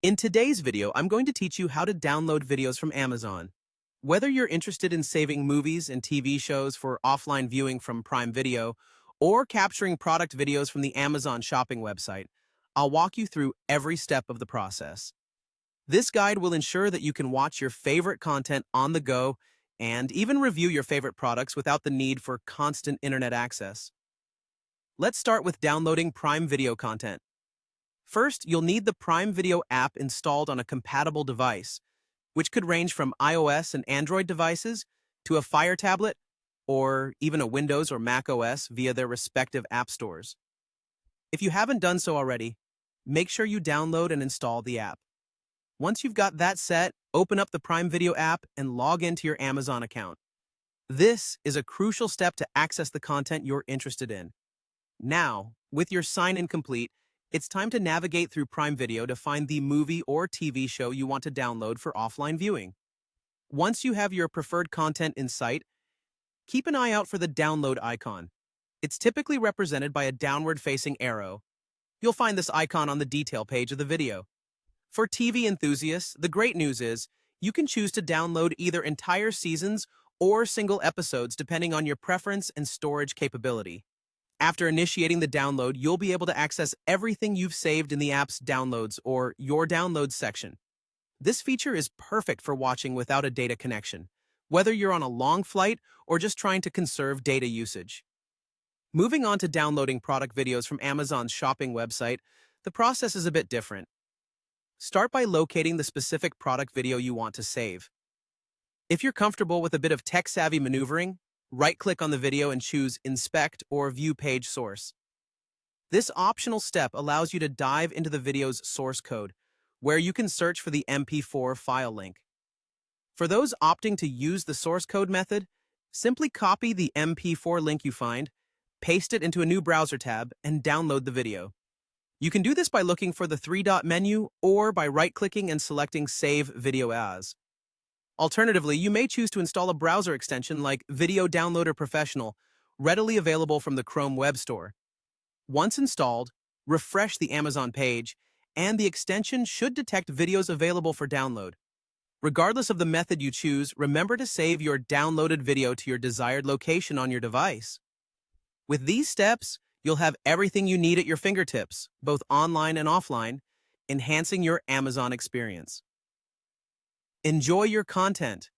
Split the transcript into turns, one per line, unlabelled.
In today's video, I'm going to teach you how to download videos from Amazon. Whether you're interested in saving movies and TV shows for offline viewing from Prime Video or capturing product videos from the Amazon shopping website, I'll walk you through every step of the process. This guide will ensure that you can watch your favorite content on the go and even review your favorite products without the need for constant internet access. Let's start with downloading Prime Video content. First, you'll need the Prime Video app installed on a compatible device, which could range from iOS and Android devices to a Fire tablet or even a Windows or Mac OS via their respective app stores. If you haven't done so already, make sure you download and install the app. Once you've got that set, open up the Prime Video app and log into your Amazon account. This is a crucial step to access the content you're interested in. Now, with your sign-in complete, it's time to navigate through Prime Video to find the movie or TV show you want to download for offline viewing. Once you have your preferred content in sight, keep an eye out for the download icon. It's typically represented by a downward-facing arrow. You'll find this icon on the detail page of the video. For TV enthusiasts, the great news is you can choose to download either entire seasons or single episodes depending on your preference and storage capability. After initiating the download, you'll be able to access everything you've saved in the app's Downloads or Your Downloads section. This feature is perfect for watching without a data connection, whether you're on a long flight or just trying to conserve data usage. Moving on to downloading product videos from Amazon's shopping website, the process is a bit different. Start by locating the specific product video you want to save. If you're comfortable with a bit of tech-savvy maneuvering, right-click on the video and choose Inspect or View Page Source. This optional step allows you to dive into the video's source code, where you can search for the MP4 file link. For those opting to use the source code method, simply copy the MP4 link you find, paste it into a new browser tab, and download the video. You can do this by looking for the three-dot menu or by right-clicking and selecting Save Video As. Alternatively, you may choose to install a browser extension like Video Downloader Professional, readily available from the Chrome Web Store. Once installed, refresh the Amazon page, and the extension should detect videos available for download. Regardless of the method you choose, remember to save your downloaded video to your desired location on your device. With these steps, you'll have everything you need at your fingertips, both online and offline, enhancing your Amazon experience. Enjoy your content.